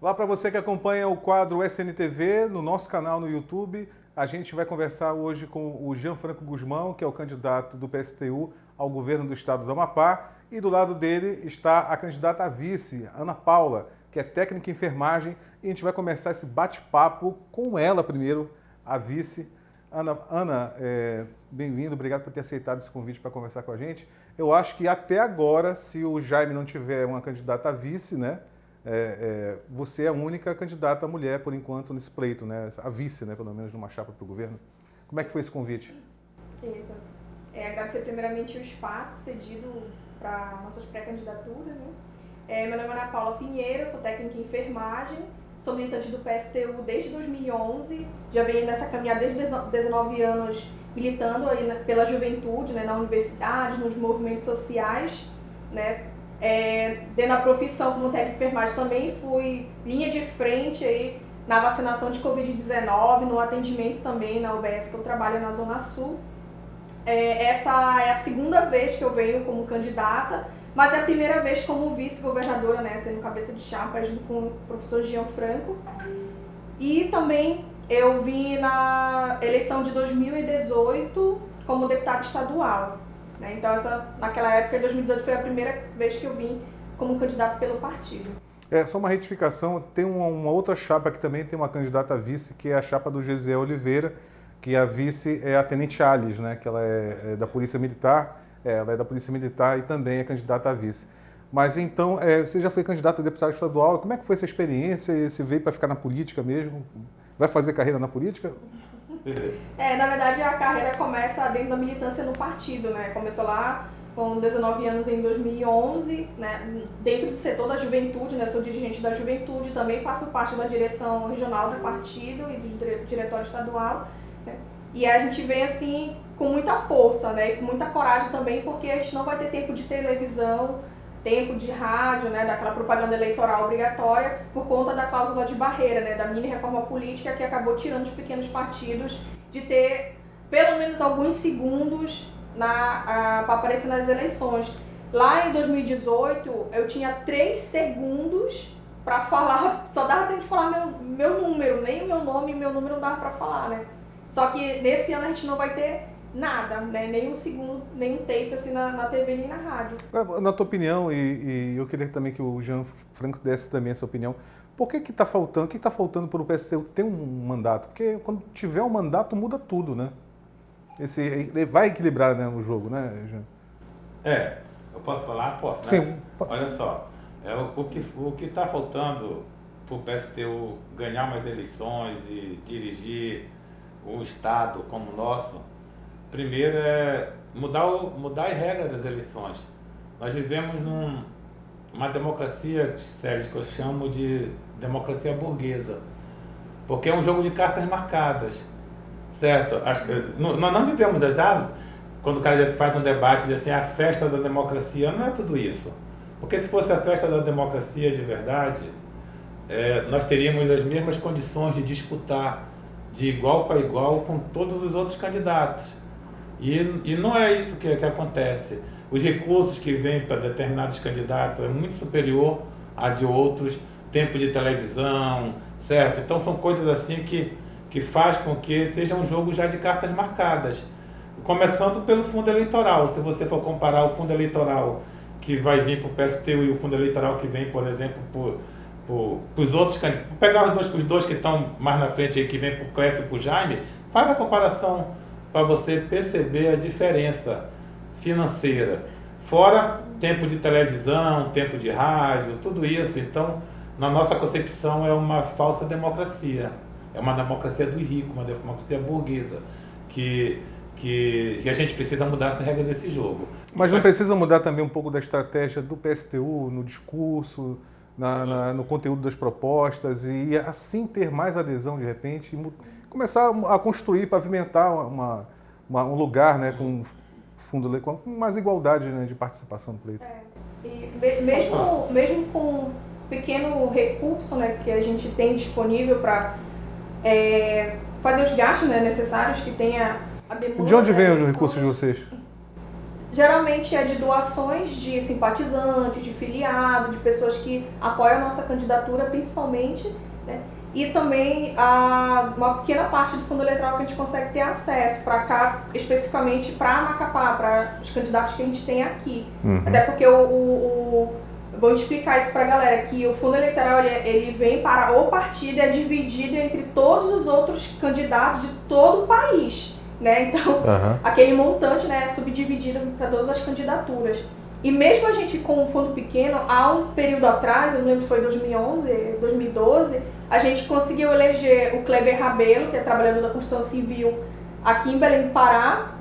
Lá para você que acompanha o quadro SNTV no nosso canal no YouTube, a gente vai conversar hoje com o Gianfranco Guzmão, que é o candidato do PSTU ao governo do estado do Amapá, e do lado dele está a candidata a vice, Ana Paula, que é técnica em enfermagem, e a gente vai começar esse bate-papo com ela primeiro, a vice. Ana, bem-vindo, obrigado por ter aceitado esse convite para conversar com a gente. Eu acho que até agora, se o Jaime não tiver uma candidata a vice, né? Você é a única candidata mulher, por enquanto, nesse pleito, né? A vice, né? Pelo menos numa chapa para o governo. Como é que foi esse convite? Isso. Agradecer primeiramente o espaço cedido para nossas pré-candidaturas, né? Meu nome é Ana Paula Pinheiro, sou técnica em enfermagem, sou militante do PSTU desde 2011, já venho nessa caminhada desde 19 anos militando aí pela juventude, né, na universidade, nos movimentos sociais, né? Dentro da profissão como técnica de enfermagem também fui linha de frente aí na vacinação de Covid-19, no atendimento também na UBS que eu trabalho na Zona Sul. Essa é a segunda vez que eu venho como candidata, mas é a primeira vez como vice-governadora, né, sendo cabeça de chapa junto com o professor Gianfranco. E também eu vim na eleição de 2018 como deputada estadual. Então, naquela época, em 2018, foi a primeira vez que eu vim como candidato pelo partido. Só uma retificação, tem uma outra chapa que também tem uma candidata a vice, que é a chapa do Gesiel Oliveira, que a vice é a Tenente Alice, né, que ela é da Polícia Militar, ela é da Polícia Militar e também é candidata a vice. Mas então, você já foi candidata a deputada estadual, como é que foi essa experiência? Você veio para ficar na política mesmo? Vai fazer carreira na política? Na verdade, a carreira começa dentro da militância no partido, né? Começou lá com 19 anos em 2011, né? Dentro do setor da juventude, né? Sou dirigente da juventude, também faço parte da direção regional do partido e do diretório estadual, né? E a gente vem assim com muita força, né? E com muita coragem também, porque a gente não vai ter tempo de televisão, tempo de rádio, né, daquela propaganda eleitoral obrigatória, por conta da cláusula de barreira, né, da mini reforma política que acabou tirando os pequenos partidos de ter pelo menos alguns segundos para aparecer nas eleições. Lá em 2018, eu tinha 3 segundos para falar, só dava tempo de falar meu número, nem o meu nome e meu número não dava para falar, né? Só que nesse ano a gente não vai ter nada, né? Nem um segundo, nem um tape assim na TV nem na rádio. Na tua opinião, e eu queria também que o Gianfranco desse também essa opinião, por que está faltando, o que está faltando para o PSTU ter um mandato? Porque quando tiver um mandato muda tudo, né? Vai equilibrar, né, o jogo, né, Jean? Eu posso falar? Posso, Sim. né? Olha só, o que está faltando para o PSTU ganhar mais eleições e dirigir um estado como o nosso, primeiro é mudar as regras das eleições. Nós vivemos numa democracia, Sérgio, que eu chamo de democracia burguesa, porque é um jogo de cartas marcadas, certo? Nós não vivemos exato quando o cara faz um debate diz assim, a festa da democracia, não é tudo isso. Porque se fosse a festa da democracia de verdade, nós teríamos as mesmas condições de disputar de igual para igual com todos os outros candidatos. E não é isso que acontece. Os recursos que vêm para determinados candidatos é muito superior a de outros, tempo de televisão, certo? Então são coisas assim que faz com que seja um jogo já de cartas marcadas. Começando pelo fundo eleitoral. Se você for comparar o fundo eleitoral que vai vir para o PSTU e o fundo eleitoral que vem, por exemplo, para os outros candidatos, pegar os dois que estão mais na frente, aí, que vem para o Clécio e para o Jaime, faz a comparação para você perceber a diferença financeira. Fora tempo de televisão, tempo de rádio, tudo isso. Então, na nossa concepção, é uma falsa democracia. É uma democracia do rico, uma democracia burguesa, que a gente precisa mudar essa regra desse jogo. Mas não precisa mudar também um pouco da estratégia do PSTU no discurso, no conteúdo das propostas e assim ter mais adesão de repente e começar a construir, pavimentar um lugar, né, com fundo com mais igualdade, né, de participação no pleito. E mesmo com pequeno recurso, né, que a gente tem disponível para fazer os gastos, né, necessários que tenha a demanda. De onde vem os recursos de vocês? geralmente é de doações de simpatizantes, de filiados, de pessoas que apoiam a nossa candidatura principalmente, né? E também uma pequena parte do fundo eleitoral que a gente consegue ter acesso para cá, especificamente para Macapá, para os candidatos que a gente tem aqui. Até porque vou explicar isso para a galera, que o fundo eleitoral ele vem para o partido e é dividido entre todos os outros candidatos de todo o país, né? Então, aquele montante, né, é subdividido para todas as candidaturas. E mesmo a gente com um fundo pequeno, há um período atrás, eu não lembro se foi 2011, 2012, a gente conseguiu eleger o Kleber Rabelo, que é trabalhador da construção civil aqui em Belém do Pará,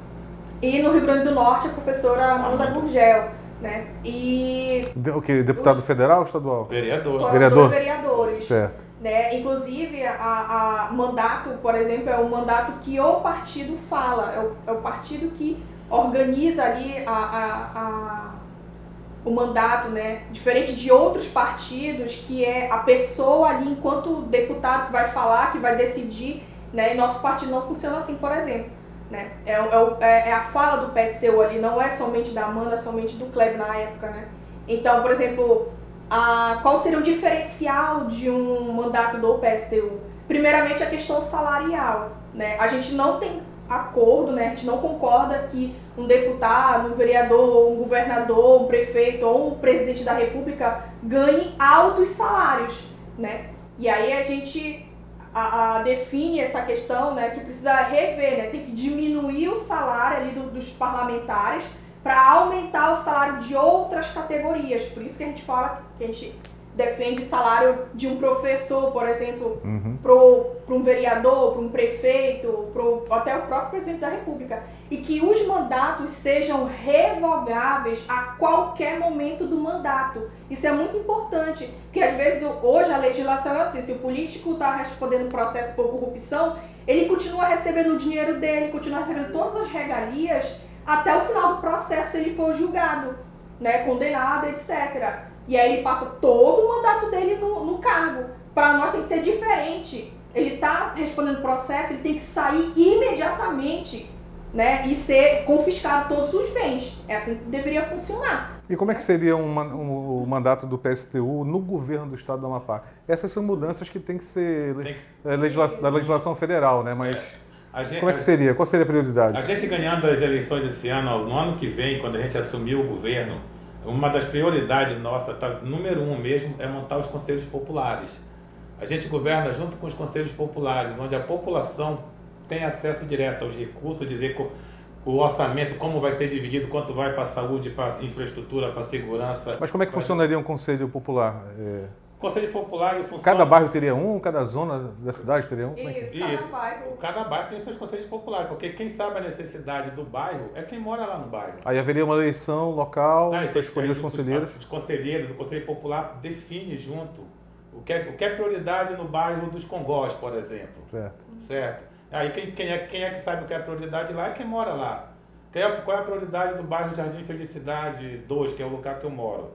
e no Rio Grande do Norte a professora Amanda Gurgel, né? E O que? Deputado federal ou estadual? Vereador. Foram dois vereadores. Certo. Né? Inclusive, a mandato, por exemplo, é um mandato que o partido fala, é o partido que organiza ali o mandato, né? Diferente de outros partidos, que é a pessoa ali, enquanto deputado, que vai falar, que vai decidir, né? E nosso partido não funciona assim, por exemplo. Né? É a fala do PSTU ali, não é somente da Amanda, somente do Kleber na época, né? Então, por exemplo, qual seria o diferencial de um mandato do PSTU? Primeiramente, a questão salarial, né? A gente não tem acordo, né? A gente não concorda que um deputado, um vereador, um governador, um prefeito ou um presidente da república ganhe altos salários, né? E aí a gente define essa questão, né, que precisa rever, né? Tem que diminuir o salário ali dos parlamentares para aumentar o salário de outras categorias. Por isso que a gente fala que a gente defende o salário de um professor, por exemplo, para um vereador, para um prefeito, até o próprio presidente da República. E que os mandatos sejam revogáveis a qualquer momento do mandato. Isso é muito importante, porque às vezes hoje a legislação é assim, se o político está respondendo processo por corrupção, ele continua recebendo o dinheiro dele, continua recebendo todas as regalias até o final do processo, se ele for julgado, né, condenado, etc. E aí ele passa todo o mandato dele no cargo. Para nós tem que ser diferente. Ele está respondendo processo, ele tem que sair imediatamente, né, e ser confiscado todos os bens. É assim que deveria funcionar. E como é que seria o mandato do PSTU no governo do estado do Amapá? Essas são mudanças que tem que ser da legislação federal, né? Mas como é que seria? Qual seria a prioridade? A gente ganhando as eleições esse ano, no ano que vem, quando a gente assumir o governo, uma das prioridades nossas, número 1 mesmo, é montar os conselhos populares. A gente governa junto com os conselhos populares, onde a população tem acesso direto aos recursos, dizer o orçamento, como vai ser dividido, quanto vai para a saúde, para a infraestrutura, para a segurança. Mas como é que funcionaria um conselho popular? O conselho popular funciona... Cada bairro teria um? Cada zona da cidade teria um? Cada bairro tem seus conselhos populares, porque quem sabe a necessidade do bairro é quem mora lá no bairro. Aí haveria uma eleição local para escolher os conselheiros? Os conselheiros, o conselho popular define junto o que é prioridade no bairro dos Congós, por exemplo. Certo. Aí quem é que sabe o que é prioridade lá é quem mora lá. Qual é a prioridade do bairro Jardim Felicidade 2, que é o lugar que eu moro?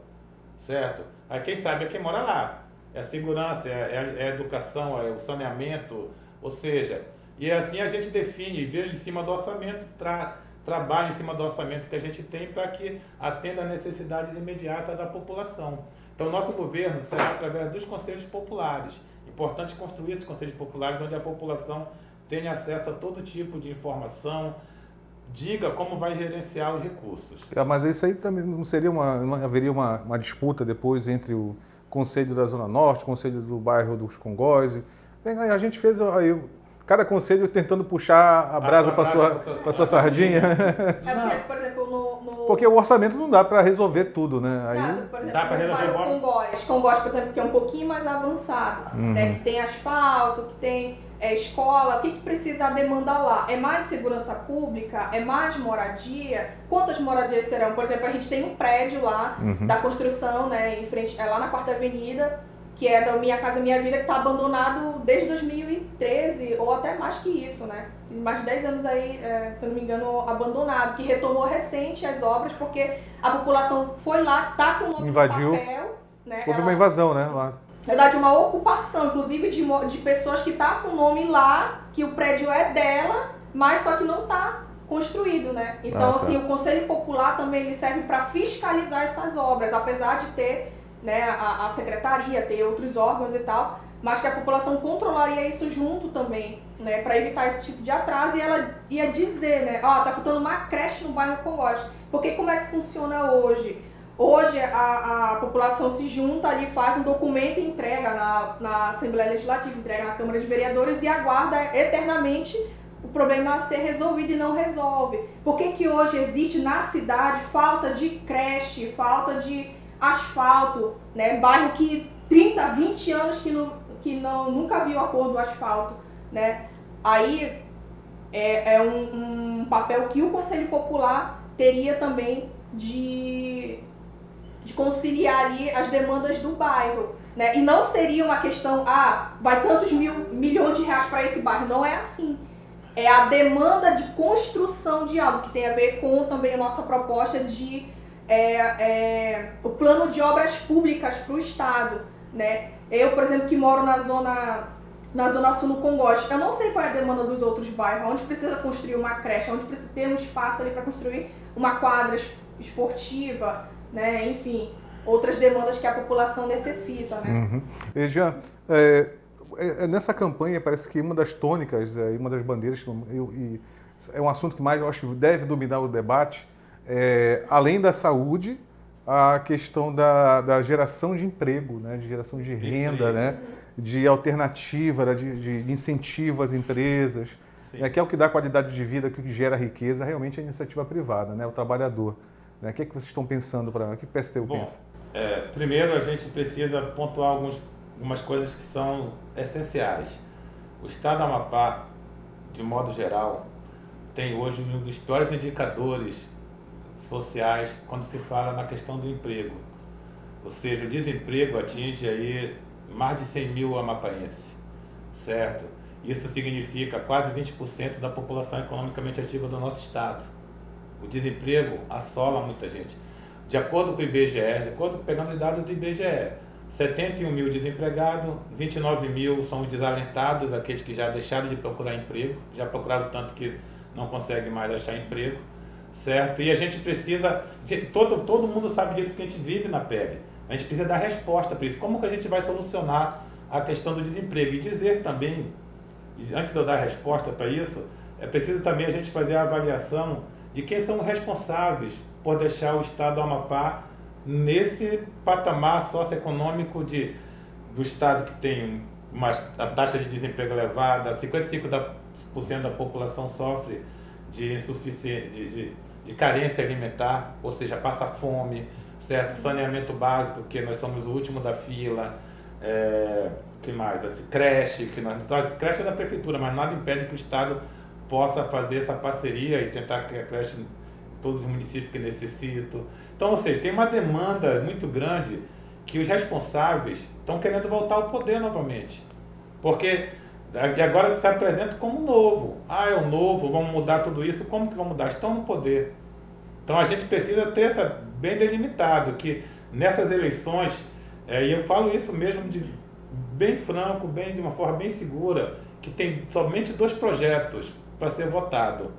Certo? Aí quem sabe é quem mora lá. É a segurança, é a educação, é o saneamento, ou seja, e assim a gente define, vê em cima do orçamento, trabalha em cima do orçamento que a gente tem para que atenda às necessidades imediatas da população. Então o nosso governo será através dos conselhos populares. Importante construir esses conselhos populares onde a população tenha acesso a todo tipo de informação, diga como vai gerenciar os recursos. Mas isso aí também não seria haveria uma disputa depois entre o Conselho da Zona Norte, o Conselho do bairro dos Congós. A gente fez aí, cada conselho tentando puxar a brasa para sua sardinha. Porque, por exemplo, porque o orçamento não dá para resolver tudo, né? Aí... Não, por exemplo, dá para resolver o Congós, por exemplo, que é um pouquinho mais avançado, né? Que tem asfalto, que tem escola, o que precisa a demanda lá? É mais segurança pública? É mais moradia? Quantas moradias serão? Por exemplo, a gente tem um prédio lá da construção, né, em frente, lá na 4ª Avenida, que é da Minha Casa Minha Vida, que está abandonado desde 2013, ou até mais que isso, né? Mais de 10 anos aí, se eu não me engano, abandonado, que retomou recente as obras, porque a população foi lá, está com o nome invadiu, no papel, né? Houve uma invasão, né? Lá. Na verdade, uma ocupação, inclusive de pessoas que estão com o nome lá, que o prédio é dela, mas só que não está construído, né? Então, assim, o Conselho Popular também ele serve para fiscalizar essas obras, apesar de ter, né, a secretaria, ter outros órgãos e tal, mas que a população controlaria isso junto também, né, para evitar esse tipo de atraso, e ela ia dizer, né, tá faltando uma creche no bairro Congoste. Porque como é que funciona hoje? Hoje a população se junta ali, faz um documento e entrega na Assembleia Legislativa, entrega na Câmara de Vereadores e aguarda eternamente o problema a ser resolvido e não resolve. Por que hoje existe na cidade falta de creche, falta de asfalto, né? Bairro que 30, 20 anos que nunca viu a cor do asfalto, né? Aí é um papel que o Conselho Popular teria também de conciliar ali as demandas do bairro, né? E não seria uma questão, vai tantos milhões de reais para esse bairro, não é assim. É a demanda de construção de algo, que tem a ver com também a nossa proposta de o plano de obras públicas para o Estado, né? Eu, por exemplo, que moro na Zona Sul, no Congoste, eu não sei qual é a demanda dos outros bairros, onde precisa construir uma creche, onde precisa ter um espaço ali para construir uma quadra esportiva, né? Enfim, outras demandas que a população necessita, né? E Jean, nessa campanha parece que uma das tônicas, uma das bandeiras, e é um assunto que mais eu acho que deve dominar o debate, além da saúde, a questão da geração de emprego, né? De geração de renda, né? De alternativa, né? de incentivo às empresas, que é o que dá qualidade de vida, que gera riqueza, realmente é a iniciativa privada, né? O trabalhador. Né? O que é que vocês estão pensando para... O que o PSTU pensa? Primeiro a gente precisa pontuar algumas coisas que são essenciais. O Estado do Amapá, de modo geral, tem hoje um dos piores indicadores sociais quando se fala na questão do emprego. Ou seja, o desemprego atinge aí mais de 100 mil amapaenses, certo? Isso significa quase 20% da população economicamente ativa do nosso estado. O desemprego assola muita gente. De acordo com o IBGE, pegando os dados do IBGE, 71 mil desempregados, 29 mil são os desalentados, aqueles que já deixaram de procurar emprego, já procuraram tanto que não conseguem mais achar emprego, certo? E a gente precisa, todo mundo sabe disso que a gente vive na pele, a gente precisa dar resposta para isso. Como que a gente vai solucionar a questão do desemprego? E dizer também, antes de eu dar a resposta para isso, é preciso também a gente fazer a avaliação de quem são os responsáveis por deixar o estado do Amapá nesse patamar socioeconômico do estado que tem a taxa de desemprego elevada, 55% da população sofre de carência alimentar, ou seja, passa fome, certo? Saneamento básico, que nós somos o último da fila, que mais? Creche, creche é da prefeitura, mas nada impede que o estado possa fazer essa parceria e tentar criar creche em todos os municípios que necessitam. Então, ou seja, tem uma demanda muito grande que os responsáveis estão querendo voltar ao poder novamente. Porque agora se apresenta como novo. É o novo, vamos mudar tudo isso. Como que vamos mudar? Estão no poder. Então a gente precisa ter bem delimitado, que nessas eleições, e eu falo isso mesmo bem franco, de uma forma bem segura, que tem somente 2 projetos para ser votado.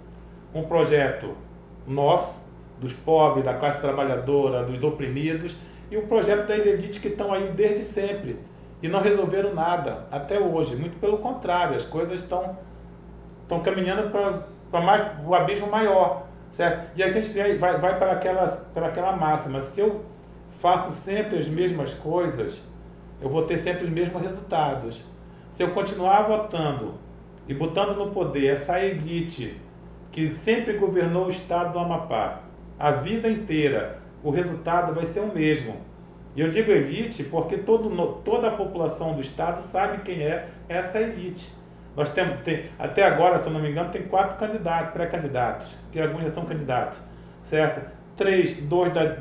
Um projeto nosso, dos pobres, da classe trabalhadora, dos oprimidos, e o projeto das elites que estão aí desde sempre e não resolveram nada até hoje. Muito pelo contrário, as coisas estão caminhando para o abismo maior, certo? E a gente vai para aquela máxima: se eu faço sempre as mesmas coisas, eu vou ter sempre os mesmos resultados. Se eu continuar votando e botando no poder essa elite que sempre governou o estado do Amapá a vida inteira, o resultado vai ser o mesmo. E eu digo elite porque toda a população do estado sabe quem é essa elite. Nós temos, até agora, se eu não me engano, tem 4 pré-candidatos, que alguns já são candidatos, certo? 2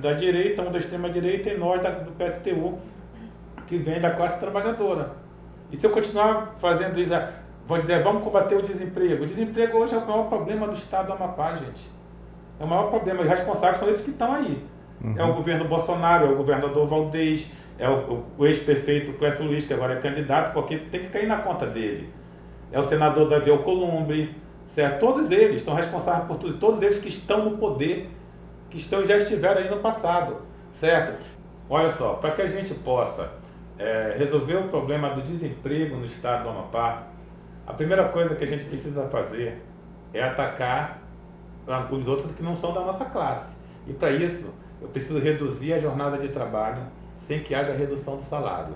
da direita, 1 da extrema-direita e nós do PSTU, que vem da classe trabalhadora. E se eu continuar fazendo isso, vou dizer, vamos combater o desemprego. O desemprego hoje é o maior problema do estado do Amapá, gente. É o maior problema. Os responsáveis são esses que estão aí. É o governo Bolsonaro, é o governador Valdez, é o ex-prefeito Clécio Luiz, que agora é candidato, porque tem que cair na conta dele. É o senador Davi Alcolumbre, certo? Todos eles estão responsáveis por tudo, todos eles que estão no poder, que já estiveram aí no passado, certo? Olha só, para que a gente possa resolver o problema do desemprego no estado do Amapá, a primeira coisa que a gente precisa fazer é atacar os outros que não são da nossa classe. E para isso, eu preciso reduzir a jornada de trabalho sem que haja redução do salário.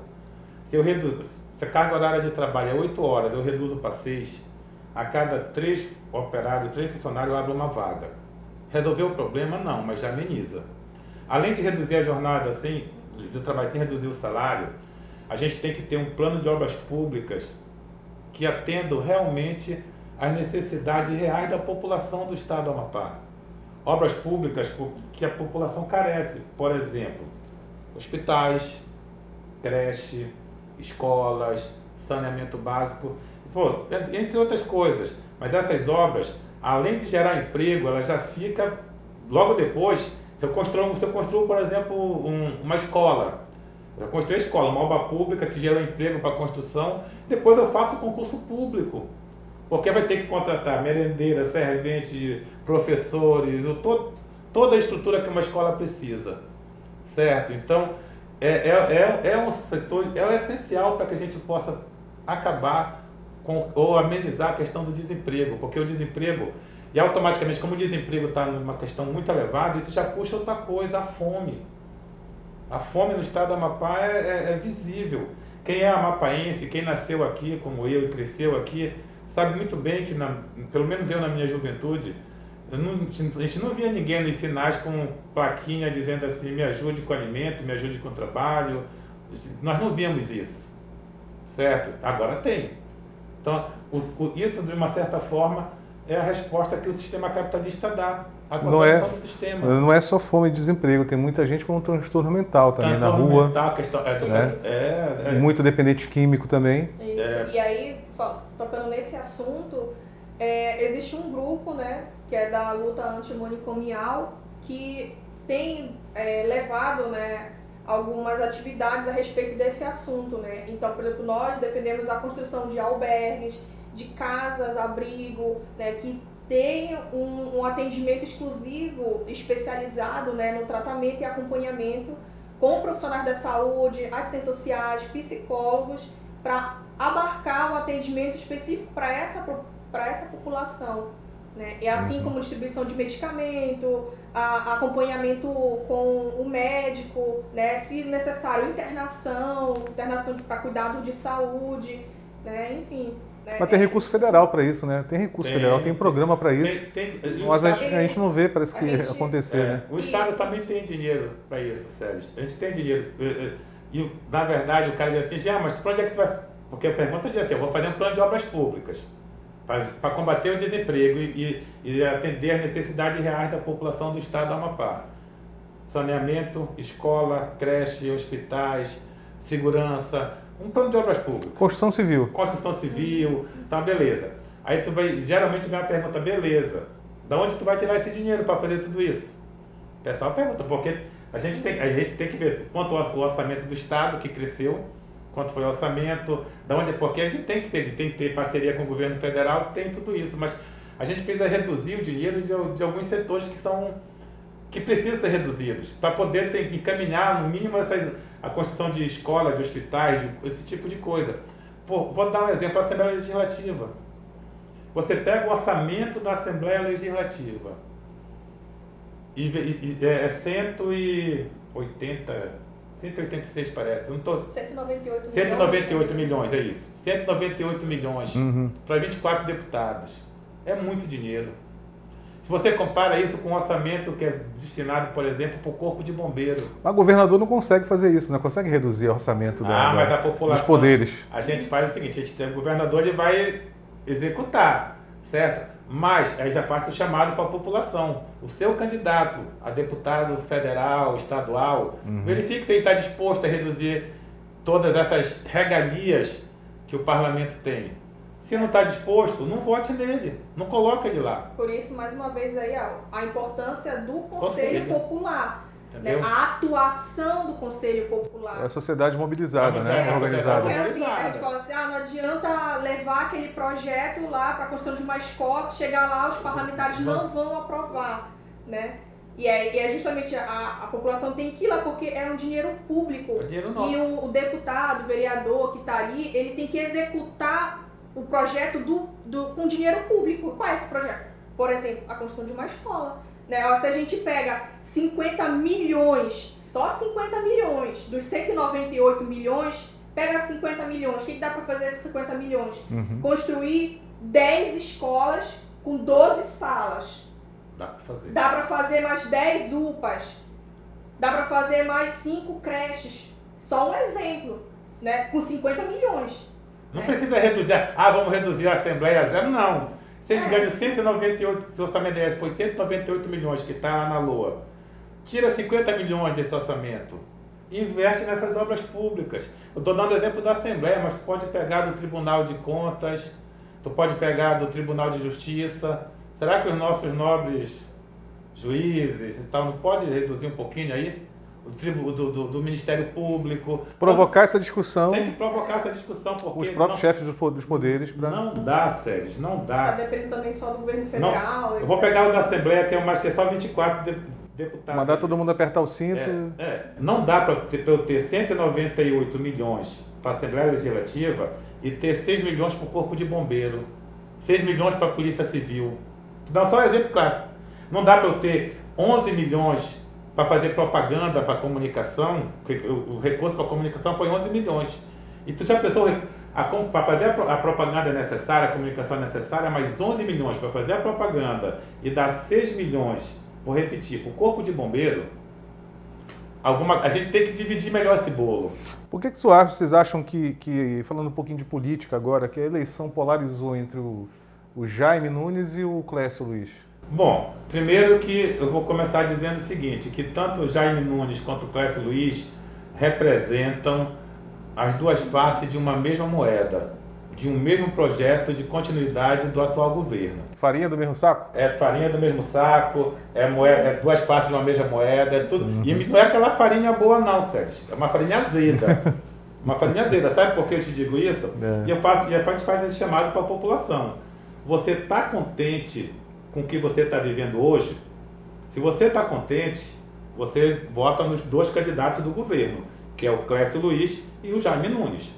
Se a carga horária de trabalho é 8 horas, eu reduzo para 6, a cada 3 operários, 3 funcionários, eu abro uma vaga. Resolver o problema? Não, mas já ameniza. Além de reduzir a jornada do trabalho sem reduzir o salário, a gente tem que ter um plano de obras públicas que atendam realmente às necessidades reais da população do estado do Amapá. Obras públicas que a população carece, por exemplo, hospitais, creche, escolas, saneamento básico, entre outras coisas. Mas essas obras, além de gerar emprego, ela já fica, logo depois, se eu construo, por exemplo, uma escola, eu construí a escola, uma obra pública que gera emprego para a construção, depois eu faço concurso público, porque vai ter que contratar merendeira, servente, professores, toda a estrutura que uma escola precisa, certo? Então, é um setor, é essencial para que a gente possa acabar ou amenizar a questão do desemprego, porque o desemprego, e automaticamente, como o desemprego está numa questão muito elevada, isso já puxa outra coisa, a fome. A fome no estado do Amapá é visível. Quem é amapaense, quem nasceu aqui, como eu, e cresceu aqui, sabe muito bem que, pelo menos eu na minha juventude, a gente não via ninguém nos sinais com plaquinha dizendo assim, me ajude com alimento, me ajude com trabalho. Nós não víamos isso, certo? Agora tem. Então, isso, de uma certa forma, é a resposta que o sistema capitalista dá. A contradição do sistema. Não é só fome e desemprego, tem muita gente com um transtorno mental também na rua. Mental, muito dependente químico também. Isso. E aí, tocando nesse assunto, existe um grupo, né, que é da luta antimanicomial, que tem levado, né, algumas atividades a respeito desse assunto, né? Então, por exemplo, nós defendemos a construção de albergues, de casas, abrigo, né, que tem um atendimento exclusivo, especializado, né, no tratamento e acompanhamento com profissionais da saúde, assistentes sociais, psicólogos, para abarcar um atendimento específico para essa população, né? E assim como distribuição de medicamento, acompanhamento com o médico, né? Se necessário, internação para cuidado de saúde, né? Enfim. Mas tem recurso federal para isso, né? Tem recurso federal, tem programa para isso. Mas a gente não vê, parece que acontecer, né? O Estado também tem dinheiro para isso, Sérgio. A gente tem dinheiro. E, na verdade, o cara diz assim, mas para onde é que tu vai... Porque a pergunta diz assim, eu vou fazer um plano de obras públicas para combater o desemprego e atender às necessidades reais da população do Estado do Amapá. Saneamento, escola, creche, hospitais, segurança... Um plano de obras públicas. Construção civil, tá, beleza. Aí geralmente vem a pergunta, beleza, da onde tu vai tirar esse dinheiro para fazer tudo isso? O pessoal pergunta, porque a gente tem que ver quanto o orçamento do Estado, que cresceu, quanto foi o orçamento, porque a gente tem que ter parceria com o governo federal, tem tudo isso, mas a gente precisa reduzir o dinheiro de alguns setores que precisam ser reduzidos, para poder encaminhar, no mínimo, a construção de escolas, de hospitais, esse tipo de coisa. Vou dar um exemplo, a Assembleia Legislativa. Você pega o orçamento da Assembleia Legislativa e é 186 parece. 198 milhões, é isso. 198 milhões para 24 deputados. É muito dinheiro. Se você compara isso com o orçamento que é destinado, por exemplo, para o Corpo de Bombeiro. Mas o governador não consegue fazer isso, não consegue reduzir o orçamento mas a população, dos poderes. A gente faz o seguinte, a gente tem o governador, ele vai executar, certo? Mas aí já faz o chamado para a população. O seu candidato a deputado federal, estadual, verifique se ele está disposto a reduzir todas essas regalias que o parlamento tem. Se não está disposto, não vote nele, não coloque ele lá. Por isso, mais uma vez, aí, a importância do Conselho Popular, né? A atuação do Conselho Popular. É a sociedade mobilizada, né? Organizada. Porque assim, a gente fala assim, não adianta levar aquele projeto lá para a construção de uma escola, chegar lá os parlamentares não vão aprovar, né? E é justamente a população tem que ir lá porque é um dinheiro público. É dinheiro nosso. E o deputado, o vereador que está ali, ele tem que executar o projeto com dinheiro público. Qual é esse projeto? Por exemplo, a construção de uma escola. Né? Se a gente pega 50 milhões, só 50 milhões dos 198 milhões, pega 50 milhões. O que dá para fazer com 50 milhões? Construir 10 escolas com 12 salas. Dá para fazer. Dá para fazer mais 10 UPAs. Dá para fazer mais 5 creches. Só um exemplo, né? Com 50 milhões. Não precisa reduzir. Vamos reduzir a Assembleia a zero, não. Vocês ganham 198, se o orçamento desse foi 198 milhões que está lá na LOA. Tira 50 milhões desse orçamento. Investe nessas obras públicas. Eu estou dando exemplo da Assembleia, mas tu pode pegar do Tribunal de Contas, tu pode pegar do Tribunal de Justiça. Será que os nossos nobres juízes e tal não pode reduzir um pouquinho aí? Do Ministério Público. Provocar essa discussão. Tem que provocar essa discussão, porque os próprios chefes dos poderes. Não dá, Sérgio, não dá. Tá dependendo também só do governo federal. Não, eu vou pegar o da Assembleia, que é mais que é só 24 deputados. Mandar todo mundo apertar o cinto. Não dá para eu ter 198 milhões para a Assembleia Legislativa e ter 6 milhões para o Corpo de Bombeiro, 6 milhões para a Polícia Civil. Vou dar só um exemplo clássico. Não dá para eu ter 11 milhões para fazer propaganda para a comunicação, o recurso para a comunicação foi 11 milhões. E tu já pensou, para fazer a propaganda necessária, a comunicação necessária, mais 11 milhões para fazer a propaganda e dar 6 milhões, vou repetir, para o Corpo de Bombeiro, a gente tem que dividir melhor esse bolo. Por que vocês acham que, falando um pouquinho de política agora, que a eleição polarizou entre o Jaime Nunes e o Clécio Luiz? Bom, primeiro que eu vou começar dizendo o seguinte, que tanto o Jaime Nunes quanto o Clécio Luiz representam as duas faces de uma mesma moeda, de um mesmo projeto de continuidade do atual governo. Farinha do mesmo saco? É farinha do mesmo saco, é duas faces de uma mesma moeda, é tudo. E não é aquela farinha boa não, Sérgio, é uma farinha azeda. Uma farinha azeda, sabe por que eu te digo isso? E a gente faz esse chamado para a população. Você está contente com o que você está vivendo hoje? Se você está contente, você vota nos dois candidatos do governo, que é o Clécio Luiz e o Jaime Nunes.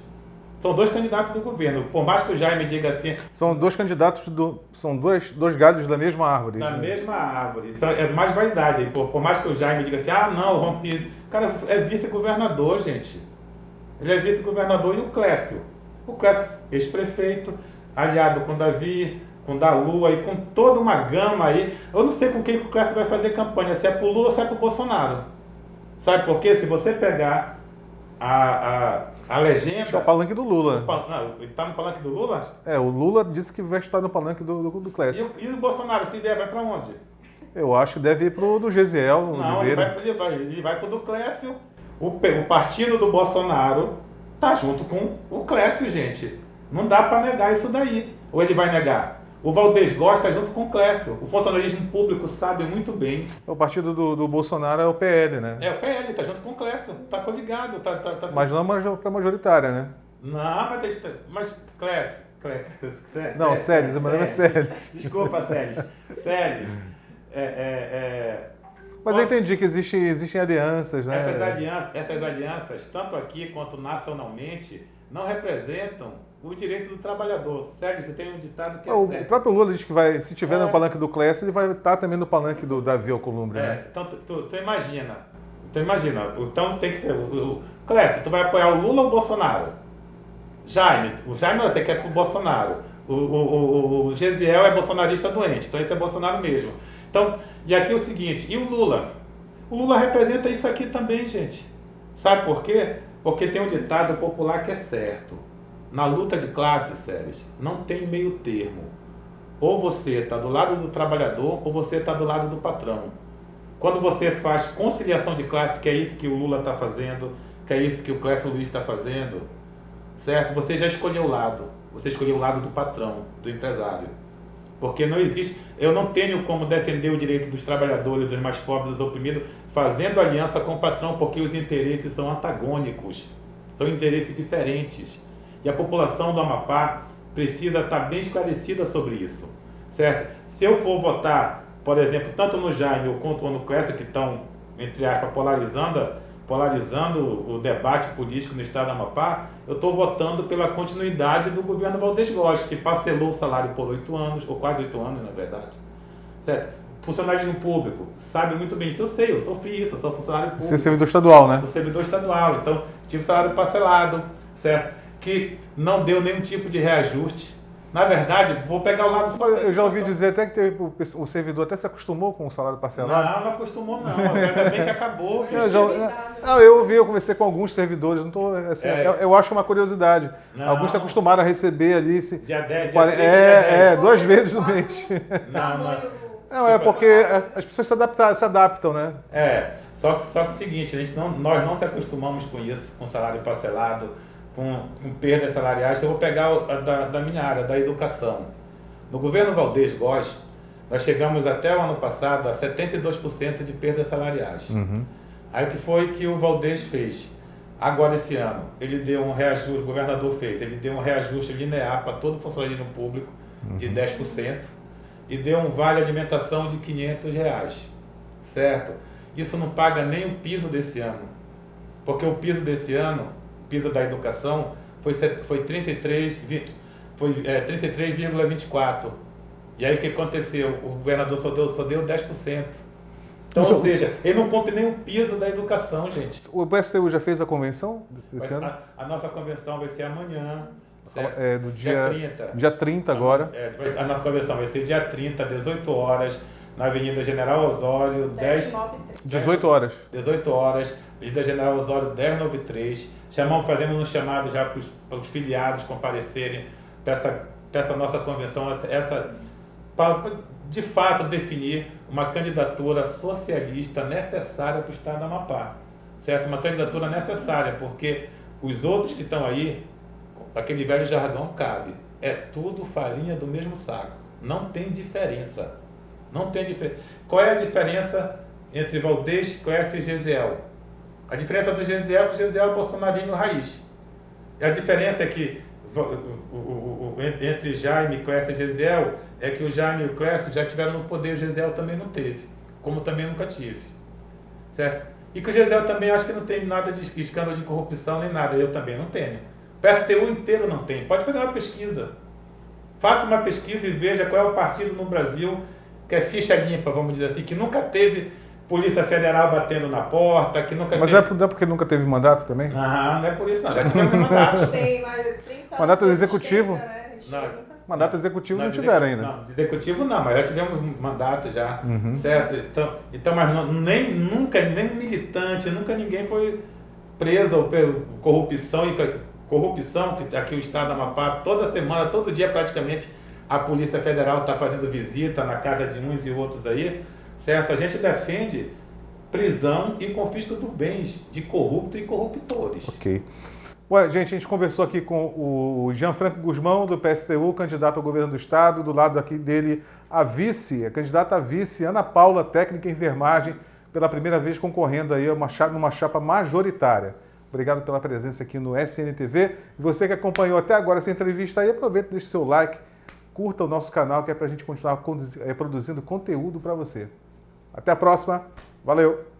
São dois candidatos do governo. Por mais que o Jaime diga assim... São dois candidatos, são dois galhos da mesma árvore. Da mesma árvore. É mais vaidade. Por mais que o Jaime diga assim, não, rompi... Cara, é vice-governador, gente. Ele é vice-governador e o Clécio, ex-prefeito, aliado com o Davi, com o Dalu e com toda uma gama aí. Eu não sei com quem o Clécio vai fazer campanha, se é pro Lula ou se é pro Bolsonaro. Sabe por quê? Se você pegar a legenda... Acho que é o palanque do Lula. Ele tá no palanque do Lula? O Lula disse que vai estar no palanque do Clécio. E o Bolsonaro, se vier, vai para onde? Eu acho que deve ir pro do Gesiel. Não, ele vai pro do Clécio. O partido do Bolsonaro tá junto com o Clécio, gente. Não dá para negar isso daí. Ou ele vai negar? O Valdez Góes está junto com o Clécio. O funcionalismo público sabe muito bem. O partido do Bolsonaro é o PL, né? É o PL, está junto com o Clécio. Está coligado. Tá. Mas não para majoritária, né? Não, mas Clécio. Não, Séries, o meu nome é Séries. Desculpa, Séries. Séries. Mas eu entendi que existem alianças, né? Essas alianças, tanto aqui quanto nacionalmente, não representam o direito do trabalhador. Sério, você tem um ditado que é certo. O próprio Lula diz que se tiver no palanque do Clécio, ele vai estar também no palanque do Davi Alcolumbre, né? Então tu imagina. Então tem que ter. Clécio, tu vai apoiar o Lula ou o Bolsonaro? O Jaime você quer pro Bolsonaro. O Gesiel é bolsonarista doente, então esse é Bolsonaro mesmo. Então, e aqui é o seguinte, e o Lula? O Lula representa isso aqui também, gente. Sabe por quê? Porque tem um ditado popular que é certo. Na luta de classes, Séries, não tem meio termo. Ou você está do lado do trabalhador, ou você está do lado do patrão. Quando você faz conciliação de classes, que é isso que o Lula está fazendo, que é isso que o Clécio Luiz está fazendo, certo? Você já escolheu o lado. Você escolheu o lado do patrão, do empresário. Porque não existe... Eu não tenho como defender o direito dos trabalhadores, dos mais pobres, dos oprimidos, fazendo aliança com o patrão, porque os interesses são antagônicos. São interesses diferentes. E a população do Amapá precisa estar bem esclarecida sobre isso, certo? Se eu for votar, por exemplo, tanto no Jaime quanto no Clécio, que estão, entre aspas, polarizando o debate político no estado do Amapá, eu estou votando pela continuidade do governo Valdez Góes, que parcelou o salário por 8 anos, ou quase 8 anos, na verdade. Certo? Funcionário público, sabe muito bem disso, eu sei, eu sofri isso, eu sou funcionário público. Você é servidor estadual, né? Sou servidor estadual, então tive salário parcelado, certo? Que não deu nenhum tipo de reajuste. Na verdade, vou pegar o lado... Eu já ouvi dizer até que o servidor até se acostumou com o salário parcelado. Não acostumou não, ainda bem que acabou. Eu conversei com alguns servidores, não tô, assim, eu acho uma curiosidade. Não. Alguns se acostumaram a receber ali... Dia 10, 2 vezes no mês. Não, é porque as pessoas se adaptam, né? Só que é o seguinte, nós não se acostumamos com isso, com salário parcelado, com perdas salariais. Eu vou pegar da minha área, da educação. No governo Valdez Góes, nós chegamos até o ano passado a 72% de perdas salariais. Uhum. Aí o que foi que o Valdez fez? Agora esse ano, ele deu um reajuste, o governador fez, ele deu um reajuste linear para todo funcionalismo público de 10% e deu um vale alimentação de R$500, certo? Isso não paga nem o piso desse ano, porque o piso desse ano, o piso da educação, foi 33,24. E aí o que aconteceu? O governador só deu 10%. Então, ou seja, ele não cumpre nem o piso da educação, gente. O PSTU já fez a convenção esse ano? A nossa convenção vai ser amanhã. Do dia 30. Dia 30 agora. A nossa convenção vai ser dia 30, 18 horas, na Avenida General Osório, 18 horas. 18 horas, Avenida General Osório, 1093. Fazemos um chamado já para os filiados comparecerem para essa nossa convenção, para de fato definir uma candidatura socialista necessária para o estado do Amapá. Certo? Uma candidatura necessária, porque os outros que estão aí, aquele velho jargão cabe. É tudo farinha do mesmo saco. Não tem diferença. Não tem diferença. Qual é a diferença entre Valdez, Clécio e Gesiel? A diferença do Gesiel é que o Gesiel é bolsonarinho raiz. E a diferença é que entre Jaime, Clécio e Gesiel é que o Jaime e o Clécio já tiveram no poder, o Gesiel também não teve. Como também nunca tive. Certo? E que o Gesiel também acho que não tem nada de escândalo de corrupção nem nada. Eu também não tenho. O PSTU inteiro não tem. Pode fazer uma pesquisa. Faça uma pesquisa e veja qual é o partido no Brasil que é ficha limpa, vamos dizer assim, que nunca teve Polícia Federal batendo na porta, que nunca Mas teve... não é porque nunca teve mandato também? Não é por isso não. Já tivemos mandato. Tem mais de 30 mandato executivo? Né? Mandato executivo não tiveram ainda. Não, de executivo não, mas já tivemos mandato já, certo? Então mas nem militante, nunca ninguém foi preso por corrupção, que aqui o estado do Amapá, toda semana, todo dia praticamente, a Polícia Federal está fazendo visita na casa de uns e outros aí, certo? A gente defende prisão e confisco dos bens de corrupto e corruptores. Ok. Ué, gente, a gente conversou aqui com o Gianfranco Gusmão, do PSTU, candidato ao governo do estado. Do lado aqui dele, a candidata a vice, Ana Paula, técnica em enfermagem, pela primeira vez concorrendo aí numa chapa majoritária. Obrigado pela presença aqui no SNTV. E você que acompanhou até agora essa entrevista aí, aproveita e deixe seu like, curta o nosso canal, que é para a gente continuar produzindo conteúdo para você. Até a próxima. Valeu!